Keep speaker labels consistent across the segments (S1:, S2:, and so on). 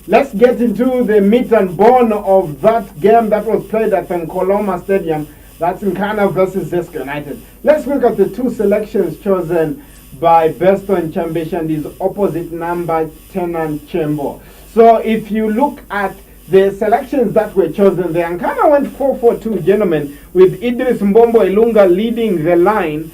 S1: Let's get into the meat and bone of that game that was played at the Nkoloma Stadium. That's Nkana versus Zesco United. Let's look at the two selections chosen by Beston Chambesh and his opposite number, Tenan Chembo. So if you look at the selections that were chosen, the Nkana went 4-4-2, gentlemen, with Idris Mbombo Ilunga leading the line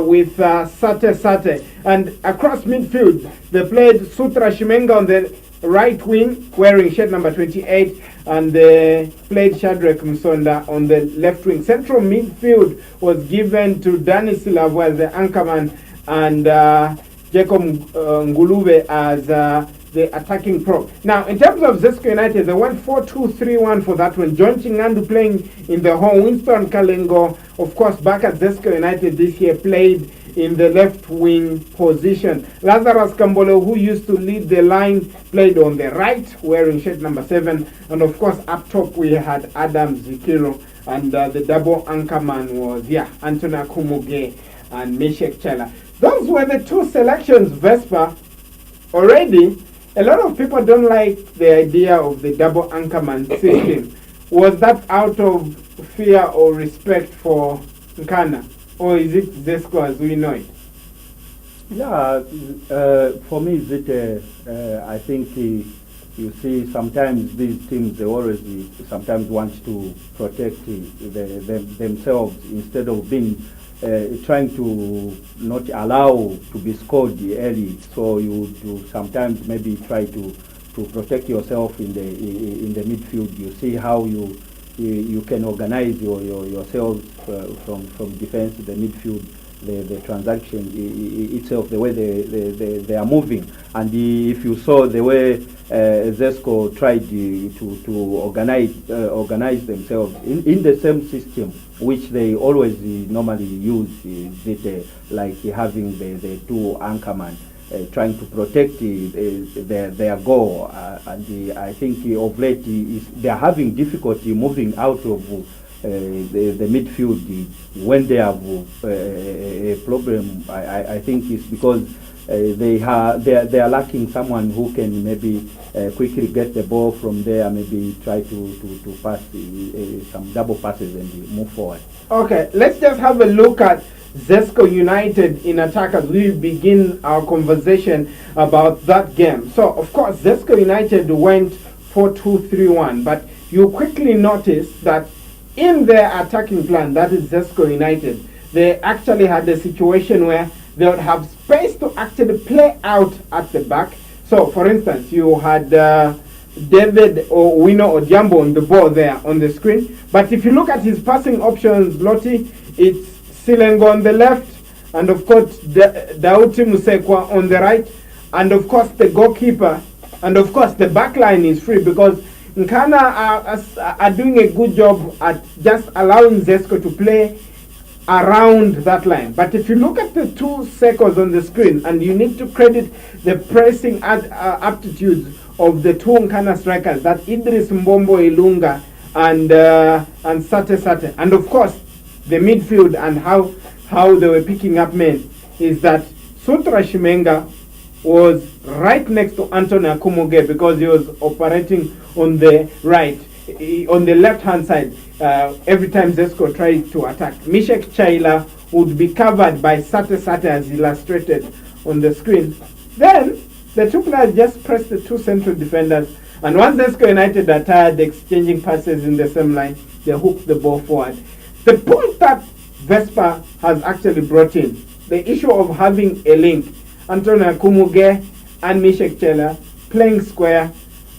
S1: with Sate. And across midfield, they played Sutra Shimenga on the right wing, wearing shirt number 28, and they played Shadrack Msonda on the left wing. Central midfield was given to Danny Silavo as the anchorman, and Jacob Ngulube as the attacking prop. Now, in terms of Zesco United, they went 4-2-3-1 for that one. John Chingandu playing in the home. Winston Kalengo, of course, back at Zesco United this year, played in the left wing position. Lazarus Kambolo, who used to lead the line, played on the right, wearing shirt number 7. And of course, up top we had Adam Zikiro, and the double anchorman was Anthony Kumuge and Meshek Chela. Those were the two selections. Vespa. Already, a lot of people don't like the idea of the double anchorman system. Was that out of fear or respect for Nkana? Or is it Zesco as we know it?
S2: Yeah, for me, I think you see sometimes these teams, they always sometimes want to protect themselves instead of being trying to not allow to be scored early. So you sometimes maybe try to protect yourself in the midfield. You see how you can organize yourselves from defense to the midfield, the transaction itself, the way they are moving. And if you saw the way Zesco tried to organize themselves in the same system which they always normally use, like having the two anchormen trying to protect their goal, and I think of late they are having difficulty moving out of the midfield when they have a problem. I think it's because they are lacking someone who can maybe quickly get the ball from there, maybe try to pass some double passes and move forward.
S1: Okay, let's just have a look at Zesco United in attack as we begin our conversation about that game. So, of course, Zesco United went 4-2-3-1, but you quickly notice that in their attacking plan, that is Zesco United, they actually had a situation where they would have space to actually play out at the back. So, for instance, you had David or Wino Odhiambo on the ball there on the screen. But if you look at his passing options, Lottie, it's Silengo on the left, and of course Dauti Musekwa on the right, and of course the goalkeeper, and of course the back line is free because Nkana are doing a good job at just allowing Zesco to play around that line. But if you look at the two Secos on the screen, and you need to credit the pressing aptitudes of the two Nkana strikers, that Idris Mbombo Ilunga and Sate, and of course the midfield and how they were picking up men, is that Sutra Shimenga was right next to Anthony Akumuge because he was operating on the right, on the left hand side. Every time Zesco tried to attack, Meshek Chaila would be covered by Sate as illustrated on the screen. Then the two players just pressed the two central defenders, and once Zesco United are tired exchanging passes in the same line, they hooked the ball forward. The point that Vespa has actually brought in, the issue of having a link, Antonio Kumuge and Meshek Chela playing square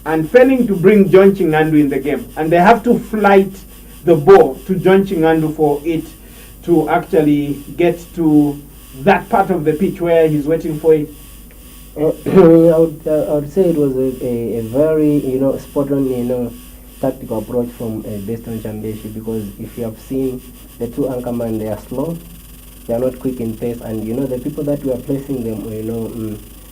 S1: and failing to bring John Chingandu in the game. And they have to flight the ball to John Chingandu for it to actually get to that part of the pitch where he's waiting for it.
S3: I would say it was a very spot on tactical approach from Beston Chambeshi, because if you have seen the two anchormen, they are slow, they are not quick in pace, and the people that we are placing them,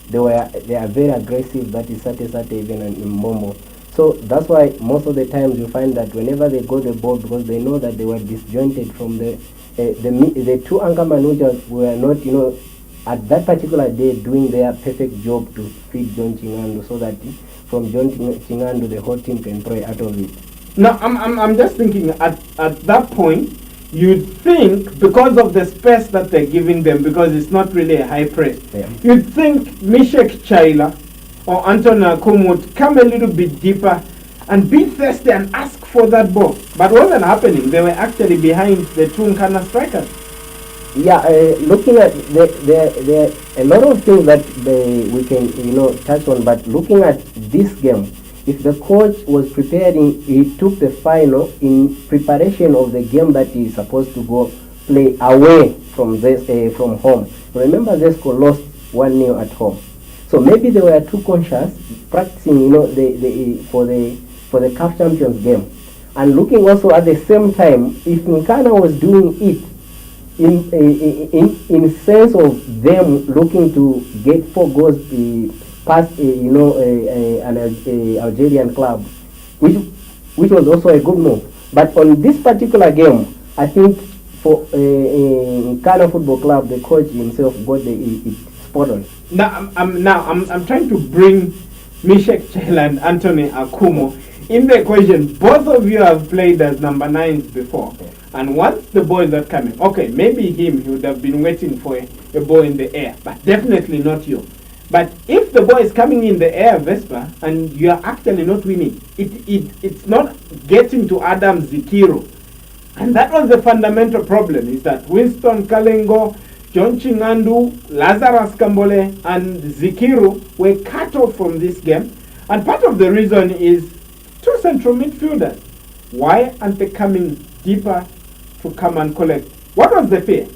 S3: they are very aggressive. That is Sate even and Mbombo. So that's why most of the times you find that whenever they got the ball, because they know that they were disjointed from the two anchormen which were not at that particular day doing their perfect job to feed John Chingandu, so that from John Chingandu, the whole team can pray out of it.
S1: Now, I'm just thinking at that point, you'd think because of the space that they're giving them, because it's not really a high press, you'd think Mishek Chaila or Anthony Akumu would come a little bit deeper and be thirsty and ask for that ball. But what wasn't happening. They were actually behind the two Nkana strikers.
S3: Yeah, looking at there are a lot of things that we can touch on, but looking at this game, if the coach was preparing, he took the final in preparation of the game that he's supposed to go play away from from home. Remember, Zesco lost 1-0 at home, so maybe they were too conscious practicing, for the CAF Champions game, and looking also at the same time, if Nkana was doing it in sense of them looking to get 4 goals past an Algerian club, which was also a good move. But on this particular game, I think for Nkana Football Club, the coach himself got it spot on.
S1: Now I'm trying to bring Mishek Chela and Anthony Akumu in the equation. Both of you have played as number 9s before. And once the ball is not coming, okay, maybe he would have been waiting for a ball in the air, but definitely not you. But if the ball is coming in the air, Vespa, and you are actually not winning, it's not getting to Adam Zikiro. And that was the fundamental problem, is that Winston Kalengo, John Chingandu, Lazarus Kambole, and Zikiro were cut off from this game. And part of the reason is 2 central midfielders. Why aren't they coming deeper to come and collect? What was the fear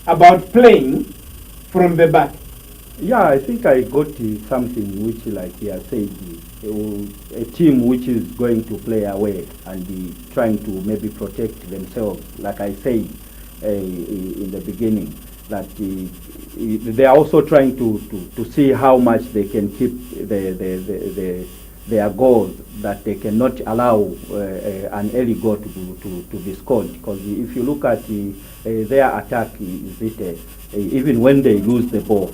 S1: about playing from the back?
S2: Yeah, I think I got something which, like he has said, a team which is going to play away and trying to maybe protect themselves, like I said in the beginning, that they are also trying to see how much they can keep their goals, that they cannot allow an early goal to be scored. Because if you look at their attack, even when they lose the ball,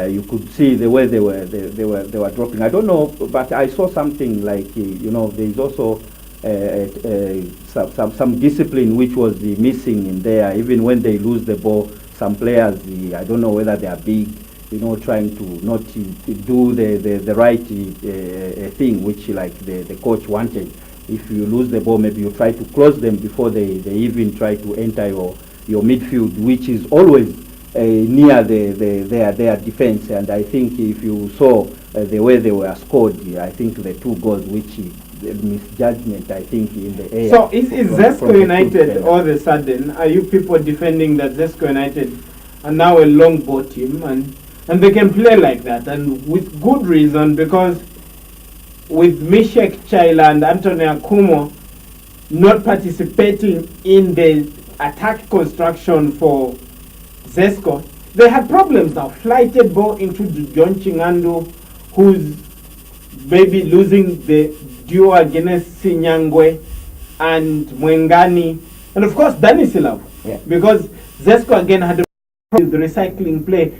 S2: you could see the way they were dropping. I don't know, but I saw something like there is also some discipline which was missing in there. Even when they lose the ball, some players, I don't know whether they are big, trying to not do the right thing, which like the coach wanted. If you lose the ball, maybe you try to close them before they even try to enter your midfield, which is always near their defense. And I think if you saw the way they were scored, I think the 2 goals, which misjudgment, I think, in the air.
S1: So is Zesco United all of a sudden, are you people defending that Zesco United are now a long ball team and they can play like that, and with good reason, because with Mishek Chaila and Anthony Akumu not participating in the attack construction for Zesco, they had problems now. Flighted ball into John Chingandu, who's maybe losing the duo against Sinyangwe and Mwengani, and of course Danny Silav, because Zesco again had the recycling play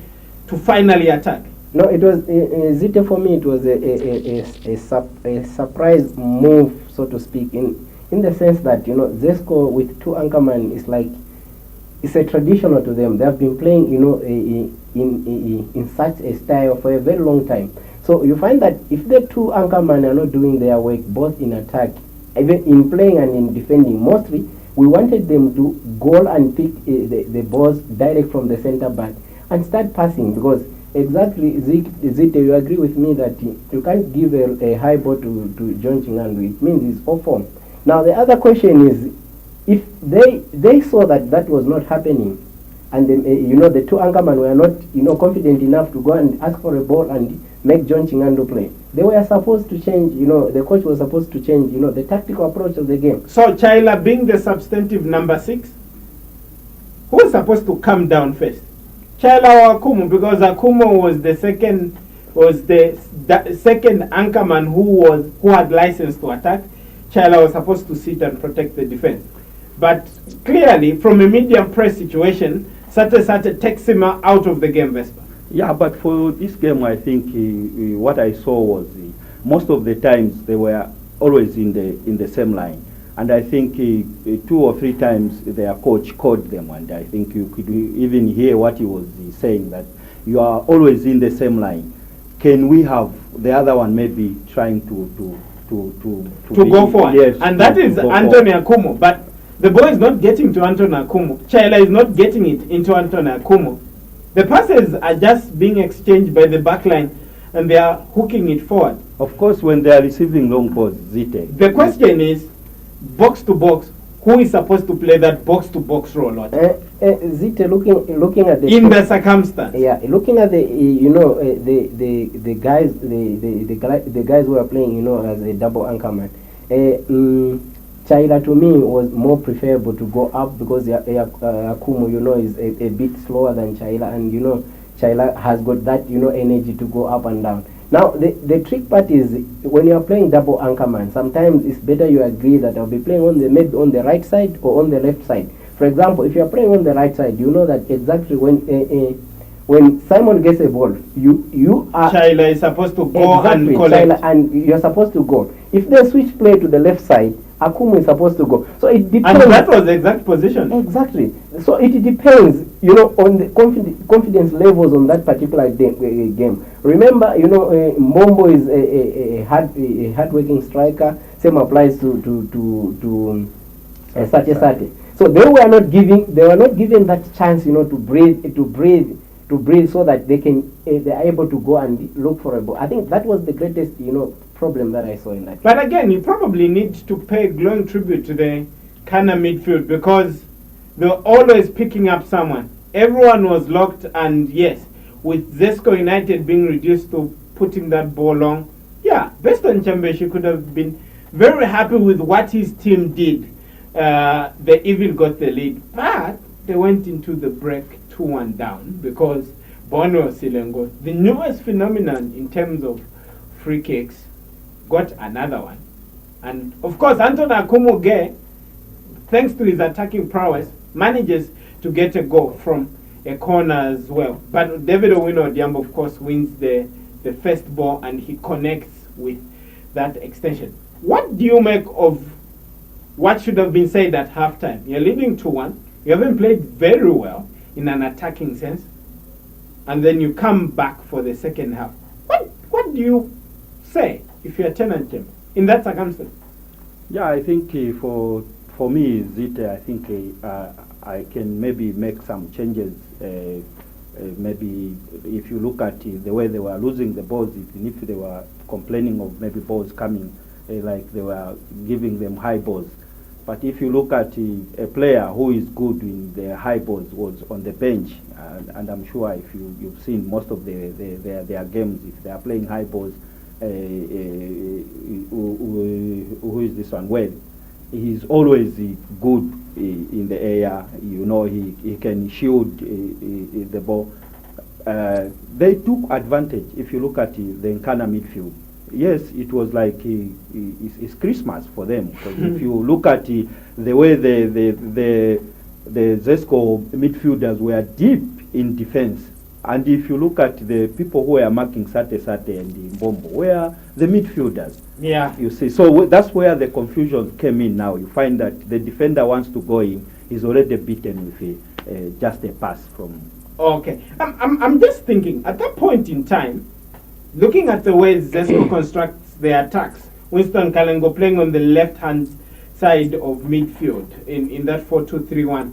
S1: to finally attack.
S3: No, it was Zite, for me. It was a surprise move, so to speak, in the sense that Zesco with 2 anchormen is like, it's a traditional to them. They have been playing in such a style for a very long time. So you find that if the 2 anchormen are not doing their work, both in attack, even in playing and in defending, mostly we wanted them to goal and pick the balls direct from the center back and start passing, because exactly, Zite, you agree with me that you can't give a high ball to John Chingandu. It means he's off form. Now the other question is, if they saw that was not happening, and then, the 2 anchormen were not confident enough to go and ask for a ball and make John Chingandu play, they were supposed to change, the coach was supposed to change, the tactical approach of the game.
S1: So Chaila being the substantive number 6, who was supposed to come down first? Chaila or Akumu? Because Akumu was the second anchorman who had license to attack. Chaila was supposed to sit and protect the defense. But clearly, from a medium press situation, Sate takes him out of the game, Vespa.
S2: Yeah, but for this game, I think what I saw was most of the times they were always in the same line, and I think 2 or 3 times their coach called them, and I think you could even hear what he was saying, that you are always in the same line. Can we have the other one maybe trying to
S1: go forward?
S2: Yes,
S1: and that is Anthony Akumu, but the ball is not getting to Anthony Akumu. Chaila is not getting it into Anthony Akumu. The passes are just being exchanged by the back line, and they are hooking it forward.
S2: Of course, when they are receiving long balls, Zite.
S1: The question is, box to box, who is supposed to play that box to box role?
S3: Zite, looking at the
S1: in the circumstance.
S3: Yeah, looking at the the guys the guys who are playing as a double anchorman. Chaila to me was more preferable to go up because Akumu is a bit slower than Chaila, and Chaila has got that energy to go up and down. Now the trick part is when you are playing double anchorman, sometimes it's better you agree that I'll be playing maybe on the right side or on the left side. For example, if you are playing on the right side, you know that exactly when Simon gets a ball, you are
S1: Chaila is supposed to go
S3: exactly,
S1: and collect,
S3: Chaila, and you're supposed to go. If they switch play to the left side, Akumu is supposed to go. So it depends.
S1: And that was the exact position.
S3: Exactly. So it depends, on the confidence levels on that particular game. Remember, Mbombo is a hard-working striker. Same applies to Soccerchat. So they were not given that chance, to breathe, so that they are able to go and look for a ball. I think that was the greatest, problem that I saw in that.
S1: But again, you probably need to pay glowing tribute to the Nkana midfield, because they were always picking up someone. Everyone was locked, and yes, with Zesco United being reduced to putting that ball long, Western Chambeshi could have been very happy with what his team did. They even got the lead, but they went into the break 2-1 down because Bono Silengo, the newest phenomenon in terms of free kicks, got another one. And of course, Anthony Akumu, thanks to his attacking prowess, manages to get a goal from a corner as well. But David Owino Odhiambo, of course, wins the first ball, and he connects with that extension. What do you make of what should have been said at halftime? You're leading 2-1. You haven't played very well in an attacking sense, and then you come back for the second half. What do you say if you're Tenant Team in that circumstance?
S2: Yeah, I think for me, Zita, I think I can maybe make some changes. Maybe if you look at the way they were losing the balls, even if they were complaining of maybe balls coming, like they were giving them high balls. But if you look at a player who is good in the high balls was on the bench, and I'm sure if you've seen most of their games, if they are playing high balls, who is this one? Well, he's always good in the air. He can shield the ball. They took advantage. If you look at the Nkana midfield, yes, it was like it's Christmas for them. Because if you look at the way the Zesco midfielders were deep in defense, and if you look at the people who were marking Sate and Mbombo, were the midfielders.
S1: Yeah.
S2: You see, so that's where the confusion came in. Now you find that the defender wants to go in, he's already beaten with just a pass from.
S1: Okay, I'm just thinking at that point in time, looking at the way Zesco constructs their attacks, Winston Kalengo playing on the left-hand side of midfield in that 4-2-3-1.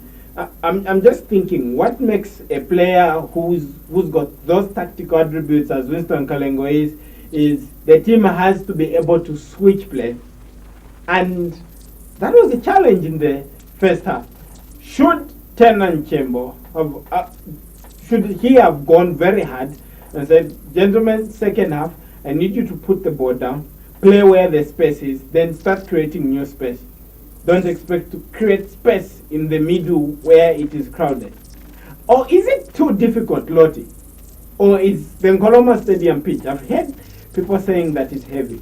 S1: I'm just thinking, what makes a player who's got those tactical attributes as Winston Kalengo is the team has to be able to switch play, and that was a challenge in the first half. Should Tenan Chembo should he have gone very hard and said, gentlemen, second half, I need you to put the ball down, play where the space is, then start creating new space. Don't expect to create space in the middle where it is crowded. Or is it too difficult, Lottie? Or is the Nkoloma Stadium pitch? I've heard people saying that it's heavy.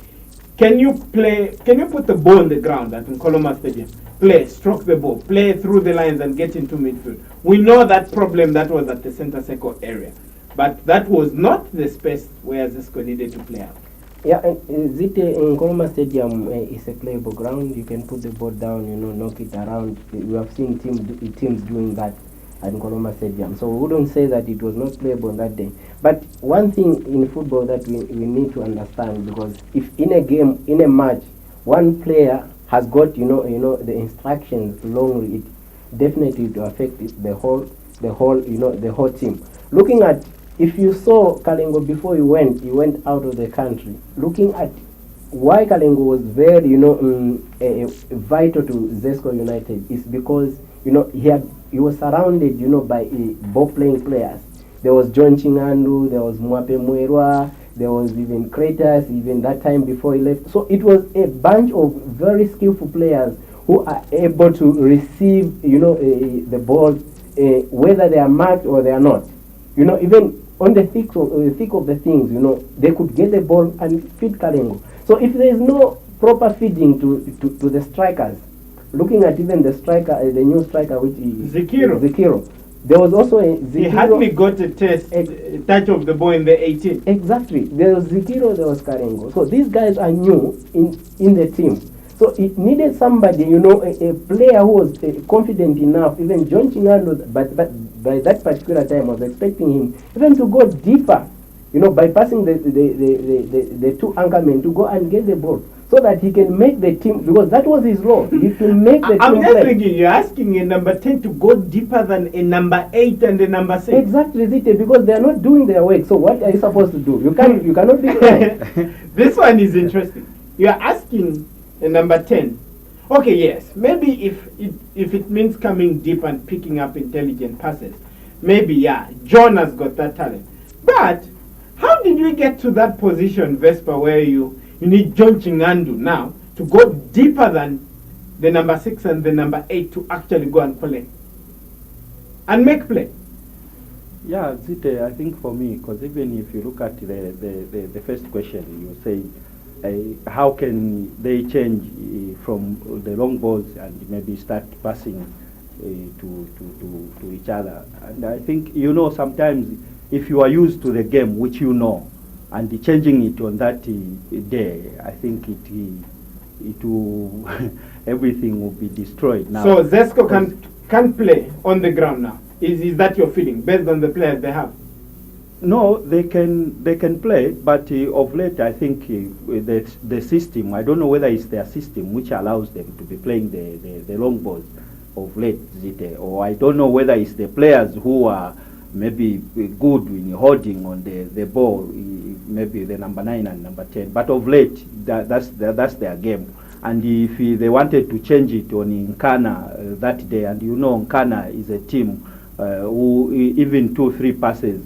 S1: Can you put the ball on the ground at Nkoloma Stadium? Play, stroke the ball, play through the lines and get into midfield. We know that problem that was at the center circle area. But that was not the space where Zesco needed to play out.
S3: Yeah, and Nkrumah Stadium is a playable ground. You can put the ball down, knock it around. We have seen teams doing that at Nkrumah Stadium. So we wouldn't say that it was not playable on that day. But one thing in football that we need to understand, because if in a game, in a match, one player has got the instructions long, it definitely to affect the whole team. Looking at, if you saw Kalengo before he went out of the country, looking at why Kalengo was very vital to Zesco United is because he was surrounded by ball playing players. There was John Chingandu, there was Mwape Mwerwa, there was even Kratos, even that time before he left. So it was a bunch of very skillful players who are able to receive the ball, whether they are marked or they are not. Even on the thick of the things, they could get the ball and feed Kalengo. So if there is no proper feeding to the strikers, looking at even the striker, the new striker, which is Zekiro. There was also a Zekiro. He
S1: hardly got a touch of the ball in the 18.
S3: Exactly. There was Zekiro, there was Kalengo. So these guys are new in the team. So it needed somebody, a player who was confident enough. Even John Chingando, but by that particular time, was expecting him even to go deeper, bypassing the two anchormen to go and get the ball, so that he can make the team, because that was his role. He to make the team.
S1: I'm just thinking, you're asking a number 10 to go deeper than a number 8 and a number 6.
S3: Exactly, Zite, because they are not doing their work. So what are you supposed to do? You cannot be
S1: This one is interesting. You are asking a number 10. Okay, yes, maybe if it means coming deep and picking up intelligent passes, maybe, yeah, John has got that talent. But how did we get to that position, Vespa, where you need John Chingandu now to go deeper than the number 6 and the number 8 to actually go and play and make play?
S2: Yeah, Zite, I think for me, because even if you look at the first question, you say, how can they change from the long balls and maybe start passing to each other? And I think, sometimes if you are used to the game, which and changing it on that day, I think it will everything will be destroyed now.
S1: So Zesco can play on the ground now. Is that your feeling based on the players they have?
S2: No, they can play, but of late I think the system, I don't know whether it's their system which allows them to be playing the long balls of late, Zite, or I don't know whether it's the players who are maybe good in holding on the ball, maybe the number 9 and number 10, but of late that's their game. And if they wanted to change it on Nkana that day, and Nkana is a team who even 2-3 passes,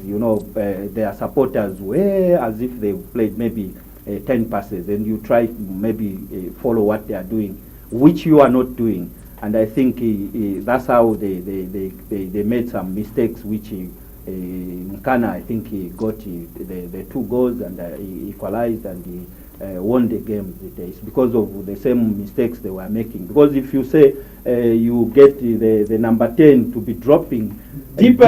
S2: their supporters were as if they played maybe 10 passes, and you try to maybe follow what they are doing, which you are not doing. And I think that's how they made some mistakes, which Nkana, I think he got the 2 goals and he equalized and he won the game. It's because of the same mistakes they were making. Because if you say you get the number 10 to be dropping deeper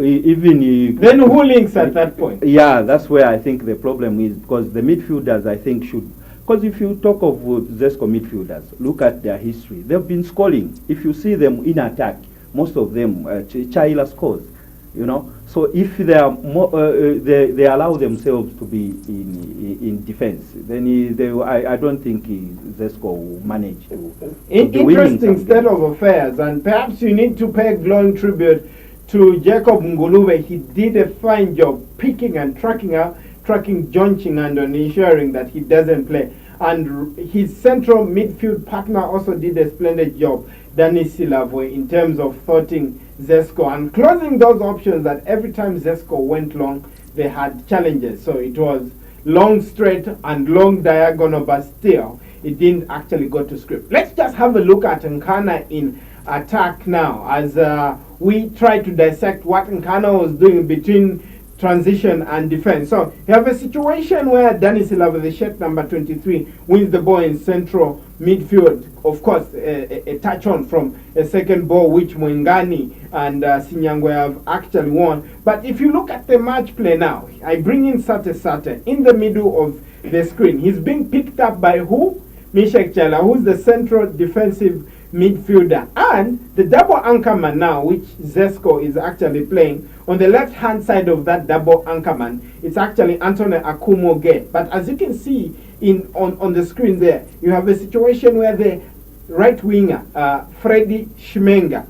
S2: even
S1: then who links at that point?
S2: Yeah, that's where I think the problem is, because the midfielders, I think, should. Because if you talk of Zesco midfielders, look at their history. They've been scoring. If you see them in attack, most of them, Chaila scores. So if they are they allow themselves to be in defense, then I don't think Zesco will manage to
S1: interesting state of affairs, and perhaps you need to pay glowing tribute to Jacob Ngulube. He did a fine job picking and tracking John Chingando and ensuring that he doesn't play. And his central midfield partner also did a splendid job, Danny Silavwe, in terms of thwarting Zesco and closing those options that every time Zesco went long, they had challenges. So it was long straight and long diagonal, but still, it didn't actually go to script. Let's just have a look at Nkana in attack now, as we try to dissect what Nkana was doing between transition and defense. So you have a situation where Danny Silva with the shirt number 23 wins the ball in central midfield. Of course, a touch on from a second ball which Mwengani and Sinyangwe have actually won. But if you look at the match play now, I bring in Sate in the middle of the screen. He's being picked up by who? Mishek Chala, who's the central defensive midfielder, and the double anchorman now, which Zesco is actually playing on the left hand side of that double anchorman. It's actually Anthony Akumoge. But as you can see on the screen there, you have a situation where the right winger Freddy Shimenga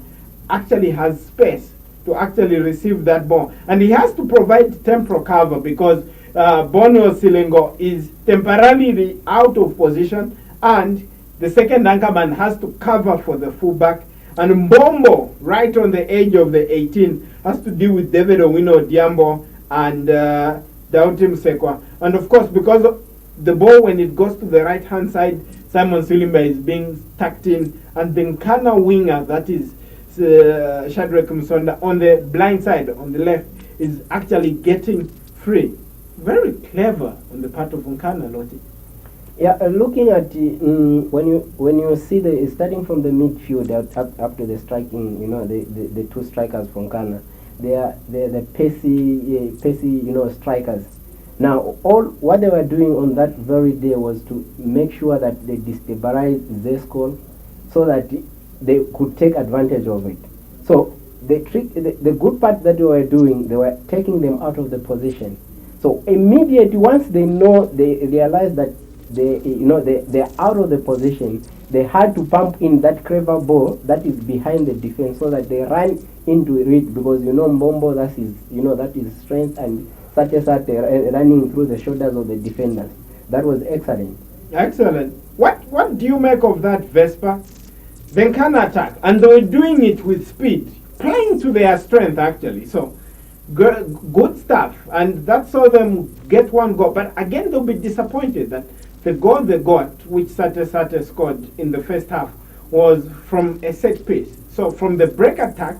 S1: actually has space to actually receive that ball, and he has to provide temporal cover because Bono Silengo is temporarily out of position, and the second anchorman has to cover for the fullback, and Mbombo, right on the edge of the 18, has to deal with David Owino Diambo and Dautim Sekwa. And of course, because of the ball, when it goes to the right hand side, Simon Sulimba is being tucked in, and the Nkana winger, that is Shadrack Msonda, on the blind side, on the left, is actually getting free. Very clever on the part of Nkana, Lottie.
S3: Yeah, looking at when you see the starting from the midfield up to the striking, the two strikers from Ghana, they are the pacey strikers. Now, all what they were doing on that very day was to make sure that they destabilized Zesco, so that they could take advantage of it. So the good part that they were doing, they were taking them out of the position. So immediately, once they realize that they're out of the position, they had to pump in that clever ball that is behind the defense, so that they run into it, because Mbombo, that is strength, and Sate running through the shoulders of the defenders. That was excellent.
S1: Excellent. What do you make of that, Vespa? The Nkana attack, and they were doing it with speed, playing to their strength actually. So good stuff, and that saw them get one goal. But again, they'll be disappointed that the goal they got, which Sate scored in the first half, was from a set piece. So from the break attack,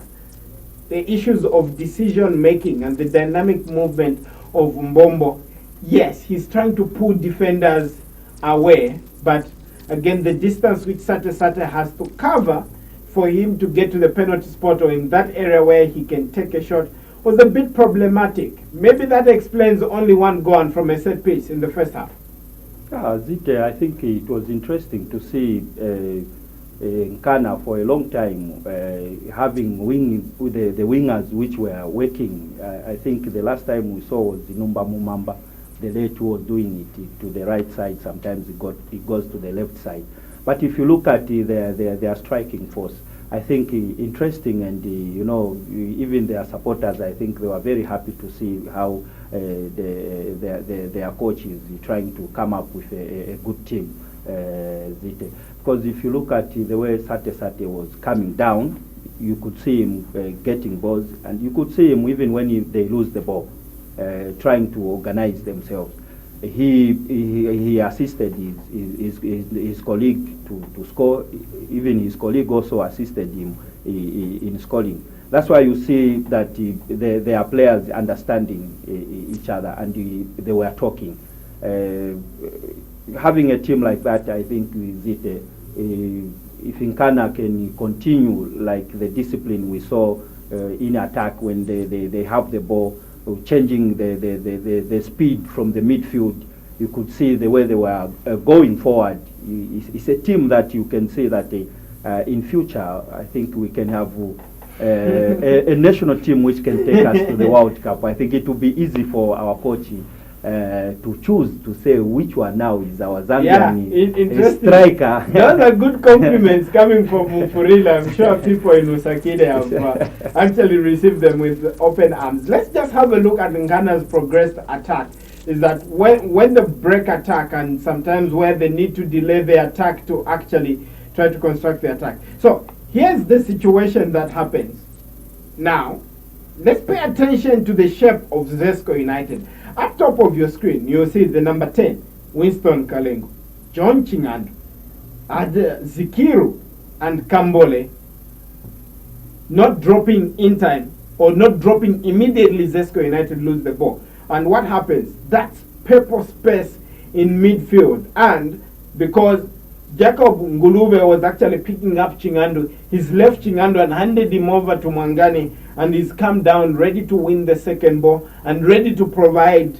S1: the issues of decision making and the dynamic movement of Mbombo, yes, he's trying to pull defenders away, but again, the distance which Sate has to cover for him to get to the penalty spot, or in that area where he can take a shot, was a bit problematic. Maybe that explains only one goal from a set piece in the first half.
S2: Zite, I think it was interesting to see Nkana for a long time having the wingers which were working. I think the last time we saw was Numba Mumamba. The late was doing it to the right side. Sometimes it goes to the left side. But if you look at their striking force, I think interesting, and even their supporters, I think they were very happy to see how their coach is trying to come up with a good team. Because if you look at the way Sate was coming down, you could see him getting balls, and you could see him even when they lose the ball, trying to organize themselves. He assisted his colleague to score. Even his colleague also assisted him in scoring. That's why you see that their players understanding each other, and they were talking. Having a team like that, I think, if Nkana can continue like the discipline we saw in attack when they have the ball, changing the speed from the midfield, you could see the way they were going forward. It's a team that you can say that in future, I think we can have a national team which can take us to the World Cup. I think it will be easy for our coach to choose to say which one now is our Zambian striker.
S1: Those are good compliments coming from Mufurila. I'm sure people in Usakide have actually received them with open arms. Let's just have a look at Nkana's progressed attack. Is that when the break attack, and sometimes where they need to delay the attack to actually try to construct the attack. So here's the situation that happens. Now, let's pay attention to the shape of Zesco United. Up top of your screen, you'll see the number 10, Winston Kalengo, John Chingandu, Zikiru, and Kambole not dropping in time or not dropping immediately, Zesco United lose the ball. And what happens? That's purple space in midfield. And because Jacob Ngulube was actually picking up Chingandu, he's left Chingandu and handed him over to Mwangani, and he's come down ready to win the second ball and ready to provide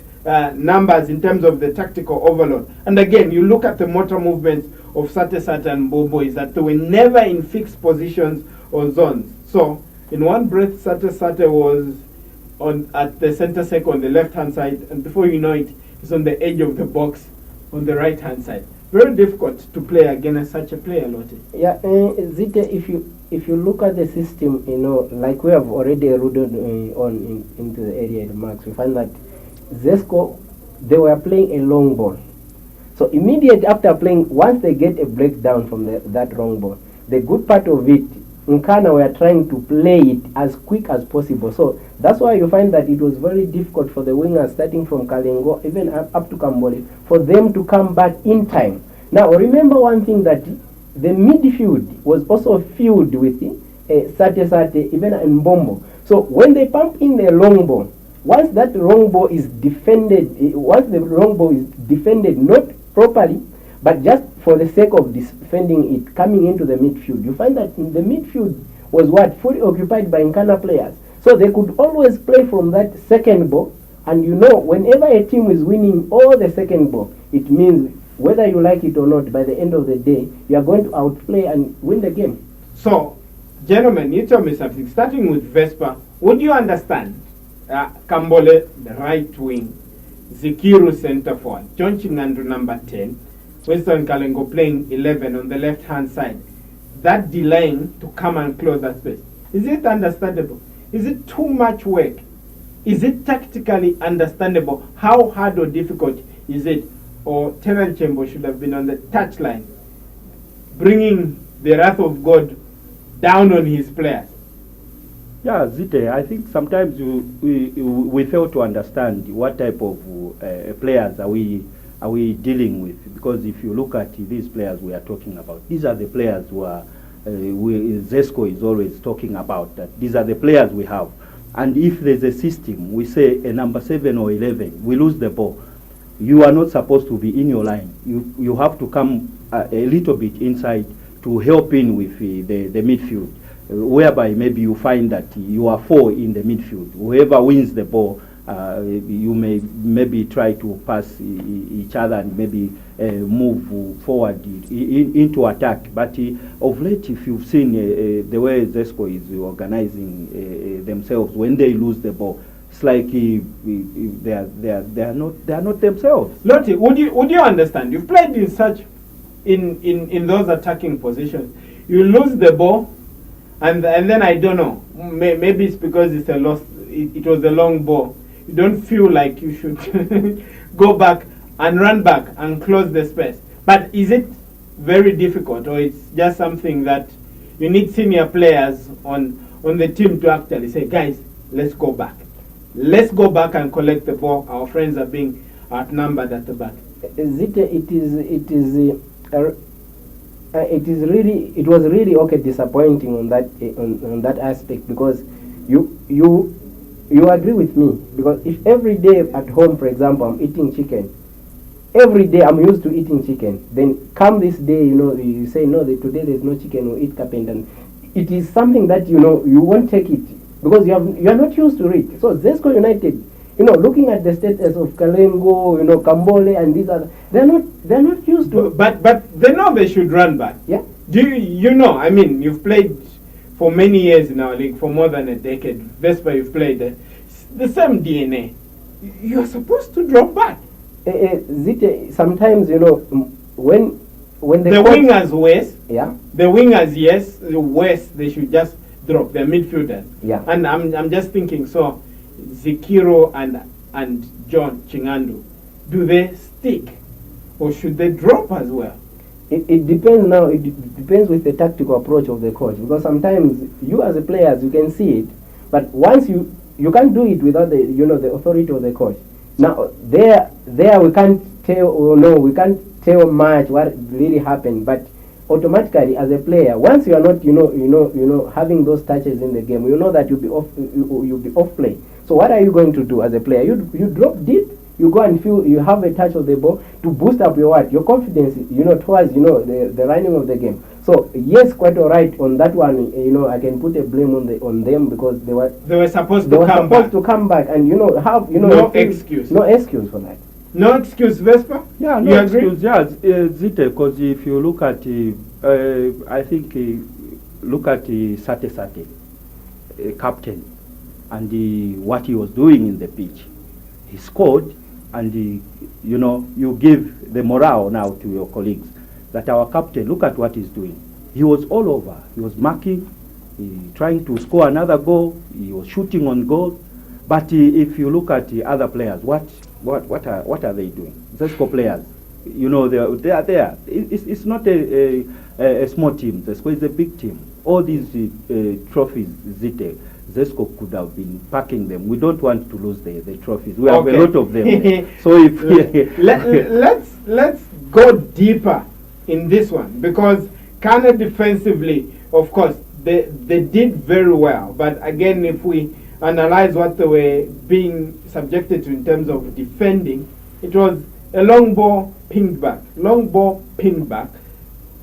S1: numbers in terms of the tactical overload. And again, you look at the motor movements of Sate and Bobo, is that they were never in fixed positions or zones. So in one breath, Sate was at the center circle on the left hand side, and before you know it, he's on the edge of the box on the right hand side. Very difficult to play against such a player, Lotte.
S3: Yeah, Zite, if you look at the system, like we have already alluded into the area marks, we find that Zesco, they were playing a long ball. So immediately after playing, once they get a breakdown from that long ball, the good part of it, Nkana were trying to play it as quick as possible. So that's why you find that it was very difficult for the wingers, starting from Kalengo, even up to Kambole, for them to come back in time. Now remember one thing, that the midfield was also filled with Sate, even Mbombo. So when they pump in the long ball, once that long ball is defended, not properly, but just for the sake of defending it, coming into the midfield, you find that in the midfield was fully occupied by Nkana players. So they could always play from that second ball, and whenever a team is winning all the second ball, it means whether you like it or not, by the end of the day, you are going to outplay and win the game.
S1: So, gentlemen, you tell me something. Starting with Vespa, would you understand Kambole, the right wing, Zikiru center forward, John Chingandu number 10, Winston Kalengo playing 11 on the left-hand side, that delaying to come and close that space? Is it understandable? Is it too much work? Is it tactically understandable? How hard or difficult is it? Or Terence Chembo should have been on the touchline, bringing the wrath of God down on his players?
S2: Yeah, Zite, I think sometimes we fail to understand what type of players are we dealing with. Because if you look at these players we are talking about, these are the players who are Zesco is always talking about, that these are the players we have. And if there's a system, we say a number 7 or 11, we lose the ball, you are not supposed to be in your line. You have to come a little bit inside to help in with the midfield, whereby maybe you find that you are 4 in the midfield. Whoever wins the ball, you may maybe try to pass each other and maybe move forward into attack. But of late, if you've seen the way Zesco is organizing themselves when they lose the ball, it's like they are not themselves.
S1: Lotte, would you understand? You've played in such in those attacking positions. You lose the ball, and then I don't know. Maybe it's because it's a loss. It was a long ball. You don't feel like you should go back and run back and close the space. But is it very difficult, or it's just something that you need senior players on the team to actually say, guys, let's go back. Let's go back and collect the ball. Our friends are being outnumbered at the back.
S3: It was really disappointing on that aspect, because you agree with me, because if every day at home, for example, I'm eating chicken, every day I'm used to eating chicken, then come this day, you say no, today there's no chicken, we'll eat carpenter. It is something that you won't take it, because you are not used to it. So Zesco United, looking at the status of Kalengo, Kambole, and these other, they're not used to.
S1: But they know they should run back.
S3: Yeah.
S1: Do you've played for many years in our league, for more than a decade. Vespa, you've played the same DNA. You're supposed to drop back.
S3: Zite, sometimes when the
S1: wingers west,
S3: yeah,
S1: the wingers yes, the west, they should just drop their midfielders.
S3: Yeah.
S1: And I'm just thinking, so Zikiro and John Chingandu, do they stick, or should they drop as well?
S3: It depends now. It depends with the tactical approach of the coach, because sometimes you as a players you can see it, but once you can't do it without the the authority of the coach. Now there we can't tell, we can't tell much what really happened, but automatically as a player, once you are not, having those touches in the game, you know that you'll be off play. So what are you going to do as a player? You drop deep, you go and feel you have a touch of the ball to boost up your confidence, towards, the running of the game. So yes, quite all right on that one. I can put a blame on them because they were supposed to come back, and no
S1: excuse
S3: for that.
S1: No excuse, Vespa?
S2: Yeah, no excuse. Yeah, Zite, because if you look at, I think, look at Sate, captain, and what he was doing in the pitch. He scored, and you give the morale now to your colleagues that our captain, look at what he's doing. He was all over. He was marking, trying to score another goal. He was shooting on goal. But if you look at the other players, what are they doing? Zesco players, they are there. It's not a small team. Zesco is a big team. All these trophies, Zesco could have been packing them. We don't want to lose the trophies. We have a lot of them. So if
S1: let's go deeper in this one, because Nkana defensively, of course, they did very well. But again, if we analyze what they were being subjected to in terms of defending, it was a long ball pinged back,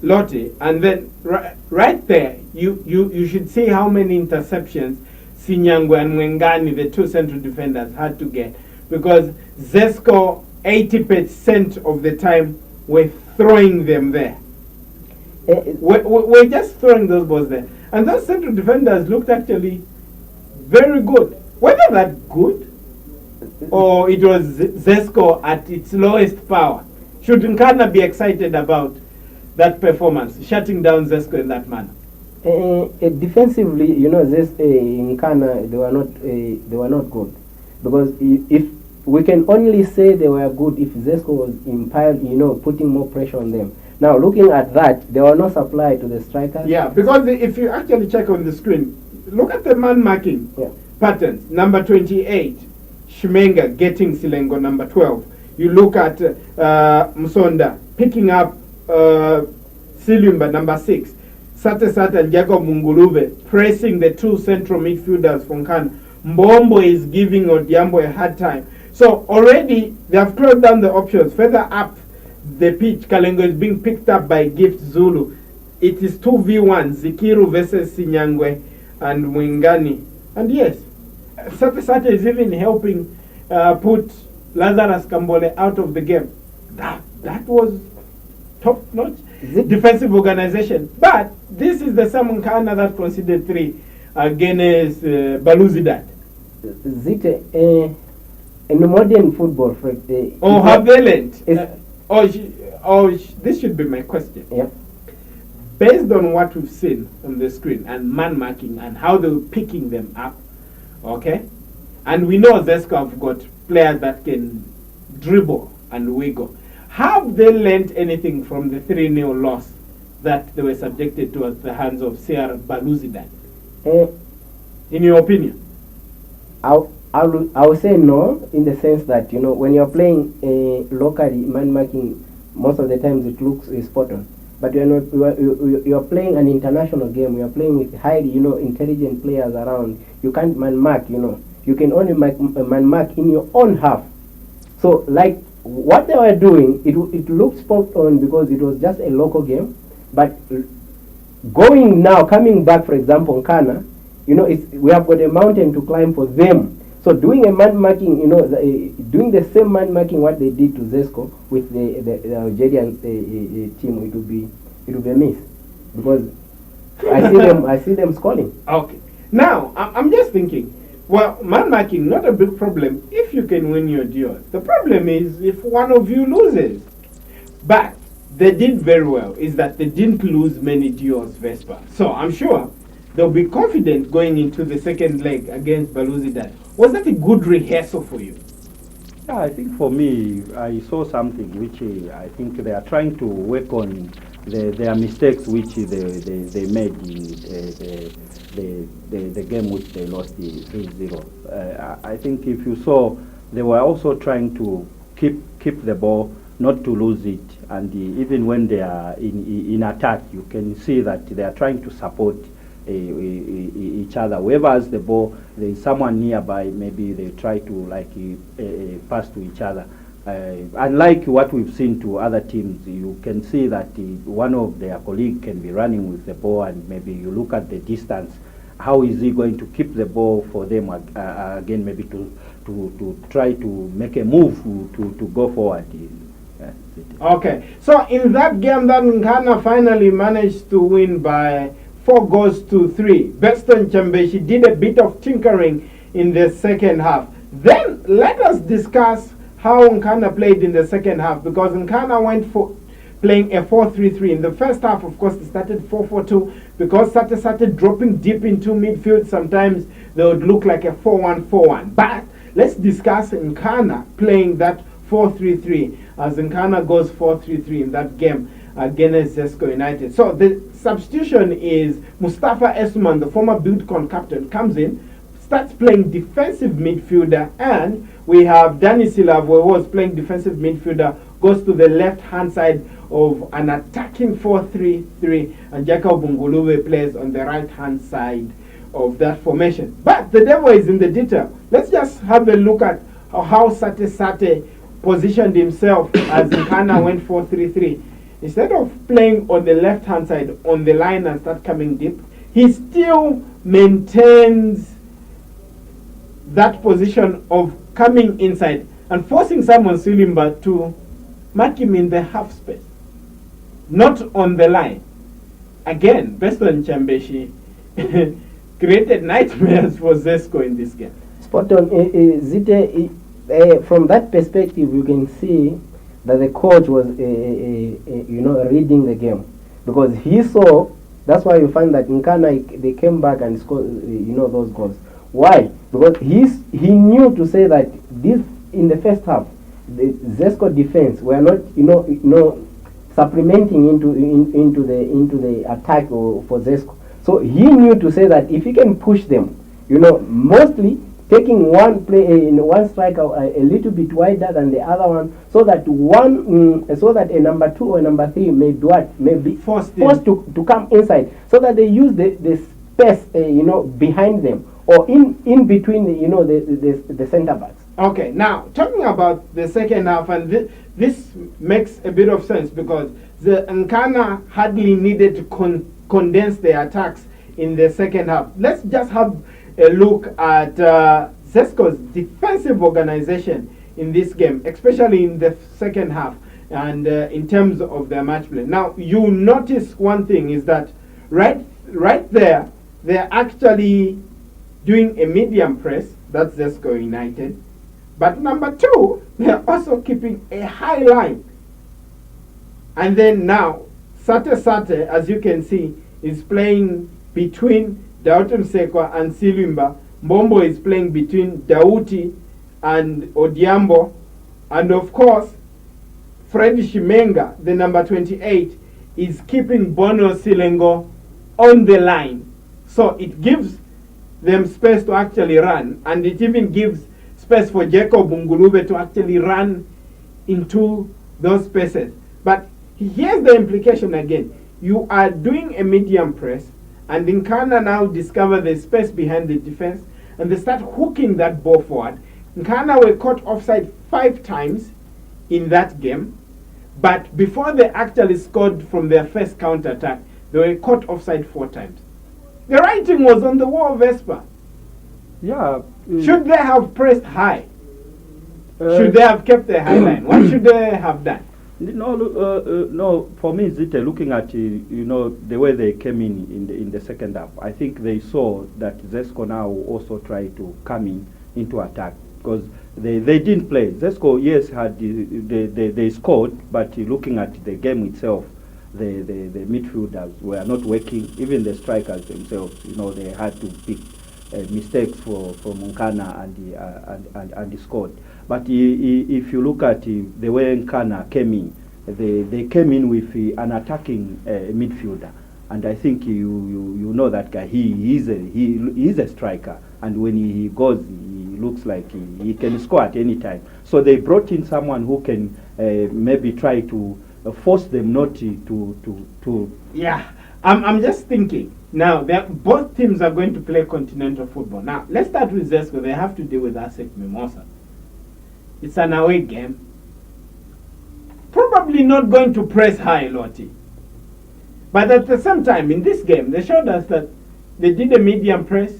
S1: Lotte, and then right there, you should see how many interceptions Sinyangwe and Mwengani, the two central defenders, had to get, because Zesco 80% of the time were throwing them there. We're just throwing those balls there, and those central defenders looked actually very good. Whether that good or it was Zesco at its lowest power, should Nkana be excited about that performance, shutting down Zesco in that manner?
S3: Defensively, Nkana, they were not good, because if we can only say they were good if Zesco was putting more pressure on them. Now, looking at that, there were no supply to the strikers.
S1: Yeah, because if you actually check on the screen, look at the man marking patterns. Number 28, Shimenga getting Silengo. Number 12, you look at Musonda picking up Silumba. Number 6, Sate and Jacob Mungulube pressing the two central midfielders from Nkana. Mbombo is giving Odiambo a hard time. So already they have closed down the options. Further up the pitch, Kalengo is being picked up by Gift Zulu. It is 2v1, Zikiru versus Sinyangwe and Mwengani. And yes, Sate is even helping put Lazarus Kambole out of the game. That was top-notch defensive organization. But this is the same Nkana that conceded 3 against Baluzidat.
S3: Zite, in modern football,
S1: have they learned? This should be my question.
S3: Yeah.
S1: Based on what we've seen on the screen and man marking and how they were picking them up, okay? And we know Zesco have got players that can dribble and wiggle. Have they learned anything from the 3-0 loss that they were subjected to at the hands of CR Baluzidat? In your opinion?
S3: I would say no, in the sense that, when you're playing locally, man marking, most of the times it looks spot on. But you're playing an international game. You're playing with highly, intelligent players around. You can't man mark. You can only man mark in your own half. So, like what they were doing, it looked spot on because it was just a local game. But coming back, for example, Nkana, we have got a mountain to climb for them. So doing a man marking, doing the same man marking what they did to Zesco with the Algerian team, it will be a miss, because I see them scoring.
S1: Okay. Now I'm just thinking, well, man marking not a big problem if you can win your duels. The problem is if one of you loses. But they did very well is that they didn't lose many duels, Vespa. So I'm sure they'll be confident going into the second leg against Baluzidat. Was that a good rehearsal for you?
S2: Yeah, I think for me, I saw something which I think they are trying to work on their mistakes which they made in the game which they lost 3-0. I think if you saw, they were also trying to keep the ball not to lose it. And even when they are in attack, you can see that they are trying to support each other. Whoever has the ball, there is someone nearby, maybe they try to like pass to each other. Unlike what we've seen to other teams, you can see that one of their colleagues can be running with the ball, and maybe you look at the distance. How is he going to keep the ball for them again? Maybe to try to make a move to go forward.
S1: Okay, so in that game, that Nkana finally managed to win by 4-3. Beston Chambeshi did a bit of tinkering in the second half. Then let us discuss how Nkana played in the second half, because Nkana went for playing a 4-3-3. In the first half, of course, they started 4-4-2, because Sate started dropping deep into midfield. Sometimes they would look like a 4-1-4-1. But let's discuss Nkana playing that 4-3-3, as Nkana goes 4-3-3 in that game against Zesco United. So the substitution is Mustafa Esman, the former Buildcon captain, comes in, starts playing defensive midfielder, and we have Danny Silav, who was playing defensive midfielder, goes to the left-hand side of an attacking 4-3-3, and Jacob Ngulube plays on the right-hand side of that formation. But the devil is in the detail. Let's just have a look at how Sate positioned himself as Nkana went 4-3-3. Instead of playing on the left-hand side on the line and start coming deep, he still maintains that position of coming inside and forcing Simon Silimba to mark him in the half space, not on the line. Again, Beston Chambeshi created nightmares for Zesco in this game.
S3: Spot on. Zite, from that perspective, you can see that the coach was, reading the game, because he saw. That's why you find that Nkana, they came back and scored, those goals. Why? Because he knew to say that this in the first half, the Zesco defense were not, supplementing into the attack for Zesco. So he knew to say that if he can push them, mostly taking one striker a little bit wider than the other one, so that a number 2 or number 3 may be forced to come inside, so that they use the space behind them or in between the center backs.
S1: Okay, now talking about the second half, and this makes a bit of sense, because the Nkana hardly needed to condense the attacks in the second half. Let's just have a look at Zesco's defensive organization in this game, especially in the second half, and in terms of their match play. Now, you notice one thing is that right there, they're actually doing a medium press. That's Zesco United. But number 2, they're also keeping a high line. And then now, Sate, as you can see, is playing between Dauton Sekwa and Silimba. Mbombo is playing between Dauti and Odiambo. And of course, Freddy Shimenga, the number 28, is keeping Bono Silengo on the line. So it gives them space to actually run, and it even gives space for Jacob Ngulube to actually run into those spaces. But here's the implication again. You are doing a medium press, and Nkana now discover the space behind the defense, and they start hooking that ball forward. Nkana were caught offside 5 times in that game, but before they actually scored from their first counter-attack, they were caught offside 4 times. The writing was on the wall, Vespa.
S2: Yeah.
S1: Should they have pressed high? Should they have kept the high line? What should they have done?
S2: No. For me, Zite, looking at the way they came in the second half, I think they saw that Zesco now also try to come into attack, because they didn't play. Zesco, yes, they scored, but looking at the game itself, the midfielders were not working. Even the strikers themselves, they had to pick mistakes from Nkana and scored. But if you look at the way Nkana came in, they came in with an attacking midfielder, and I think you know that guy. He is a striker, and when he goes, he looks like he can score at any time. So they brought in someone who can maybe try to force them not to.
S1: Yeah, I'm just thinking. Now, both teams are going to play continental football. Now, let's start with Zesco. They have to deal with ASEC Mimosa. It's an away game. Probably not going to press high, Lottie. But at the same time, in this game, they showed us that they did a medium press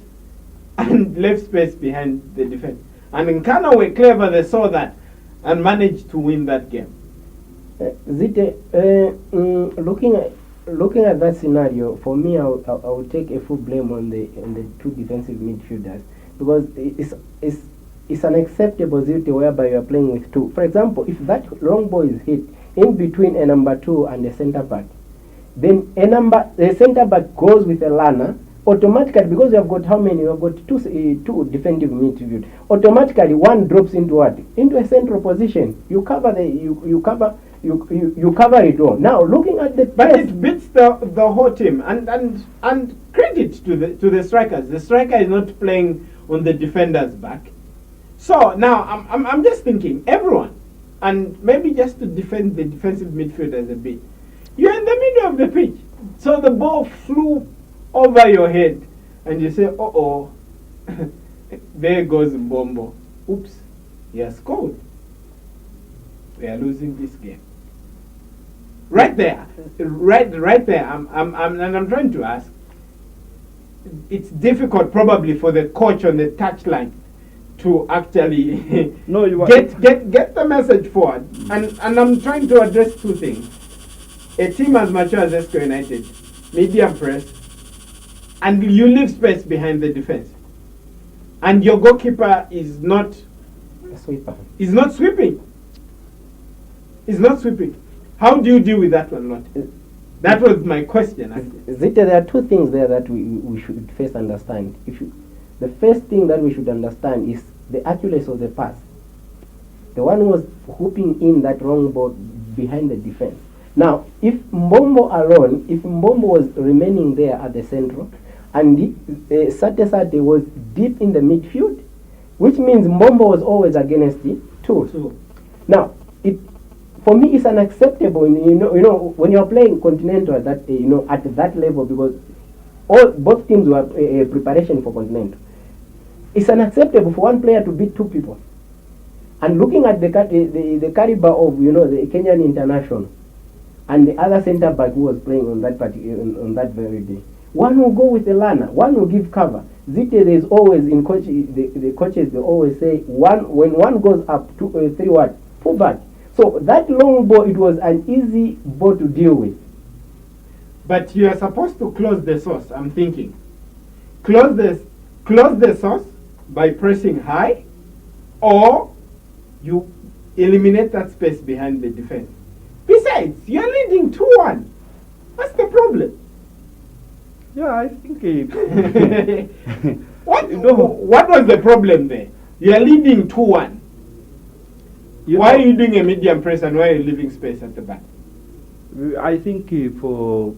S1: and left space behind the defense. And Nkana were clever, they saw that and managed to win that game.
S3: Zite, looking at that scenario, for me, I would take a full blame on the two defensive midfielders, because it's unacceptable Zite whereby you are playing with two. For example, if that long ball is hit in between a number 2 and a centre back, then the centre back goes with a runner automatically, because you have got how many? You have got two defensive midfield. Automatically, one drops into what? Into a central position. You cover it all. Now, looking at the
S1: but it beats the whole team, and credit to the strikers. The striker is not playing on the defender's back. So now I'm just thinking, everyone, and maybe just to defend the defensive midfielders a bit. You're in the middle of the pitch, so the ball flew over your head, and you say, "Oh, there goes Mbombo. Oops, he has scored. We are losing this game." Right there, right there. I'm trying to ask. It's difficult, probably, for the coach on the touchline to actually
S2: No, you
S1: get the message forward. And I'm trying to address two things. A team as mature as Zesco United, medium press, and you leave space behind the defense, and your goalkeeper is not
S3: sweeper.
S1: Is not sweeping. Is not sweeping. How do you deal with that one, Lot? That was my question.
S3: Zita, there are two things there that we should first understand. The first thing that we should understand is the accuracy of the pass. The one who was hooping in that wrong ball behind the defense. Now, if Mbombo was remaining there at the central, and Sate was deep in the midfield, which means Mbombo was always against the two. Now, for me, it's unacceptable. You know, when you're playing continental at that, at that level, because both teams were preparation for continental. It's unacceptable for one player to beat two people. And looking at the caliber of the Kenyan international, and the other centre back who was playing on that very day, one will go with the learner, one will give cover. Zite, there's always in coach, the coaches, they always say when one goes up 2 or 3 what, pull back. So that long ball, it was an easy ball to deal with.
S1: But you are supposed to close the source. I'm thinking, close the source by pressing high, or you eliminate that space behind the defense. Besides, you're leading 2-1. What's the problem?
S2: Yeah, I think.
S1: What was the problem there? You're leading 2-1. Why are you doing a medium press, and why are you leaving space at the back?
S2: I think for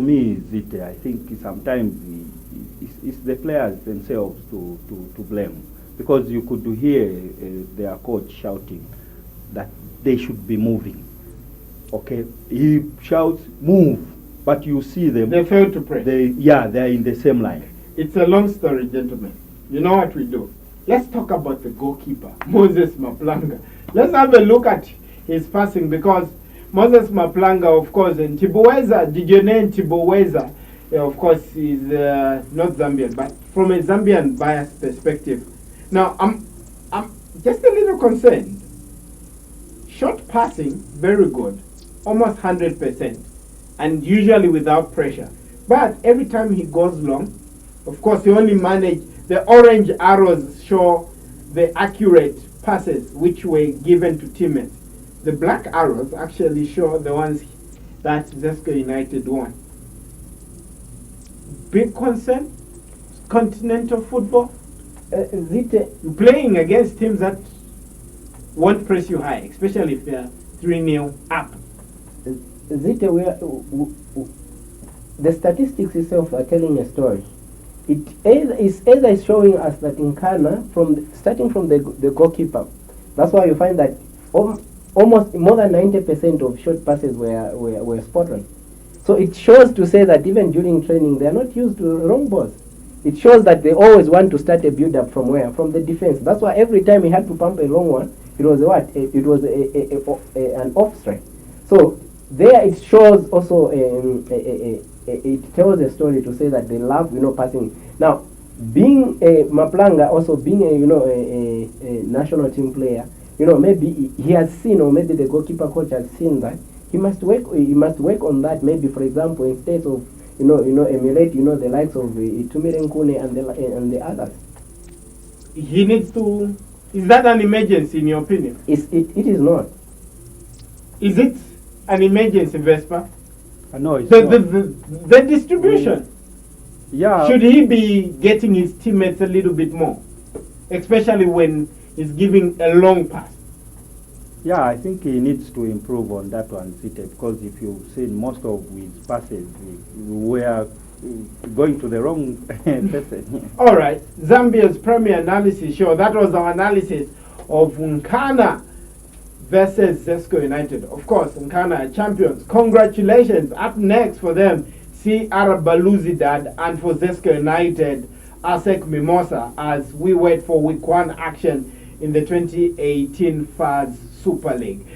S2: me, Zite, I think sometimes it's the players themselves to blame, because you could hear their coach shouting that they should be moving. Okay, he shouts move, but you see them.
S1: They fail to press.
S2: They are in the same line.
S1: It's a long story, gentlemen. You know what we do? Let's talk about the goalkeeper, Moses Mapulanga. Let's have a look at his passing, because Moses Mapulanga, of course, and Tiboweza, Didione Tiboweza, of course, is not Zambian, but from a Zambian bias perspective. Now, I'm just a little concerned. Short passing, very good, almost 100%, and usually without pressure. But every time he goes long, of course, he only managed, the orange arrows show the accurate passes which were given to teammates. The black arrows actually show the ones that Zesco United won. Big concern, continental football. You're playing against teams that won't press you high, especially if they're 3-0 up.
S3: The statistics itself are telling a story. It is either showing us that Nkana, starting from the goalkeeper, That's why you find that almost more than 90% of short passes were spot on. So it shows to say that even during training, they are not used to long balls. It shows that they always want to start a build-up from where? From the defense. That's why every time he had to pump a long one, it was what? It was an off strike. So there it shows also, it tells a story to say that they love, passing. Now, being a Mapulanga, also being a national team player, maybe he has seen, or maybe the goalkeeper coach has seen that he must work on that. Maybe, for example, instead of emulate the likes of Nkana and the others.
S1: He needs to. Is that an emergency in your opinion?
S3: It is not.
S1: Is it an emergency, Vespa?
S2: No, it's
S1: The,
S2: not.
S1: the distribution.
S2: Yeah.
S1: Should he be getting his teammates a little bit more, especially when he's giving a long pass?
S2: Yeah, I think he needs to improve on that one, Zite, because if you've seen most of his passes, we are going to the wrong person.
S1: All right, Zambia's Premier Analysis Show. That was our analysis of Nkana versus Zesco United. Of course, Nkana are champions. Congratulations. Up next for them, CR Belouizdad, and for Zesco United, ASEC Mimosa, as we wait for week 1 action in the 2018 FAS Super League.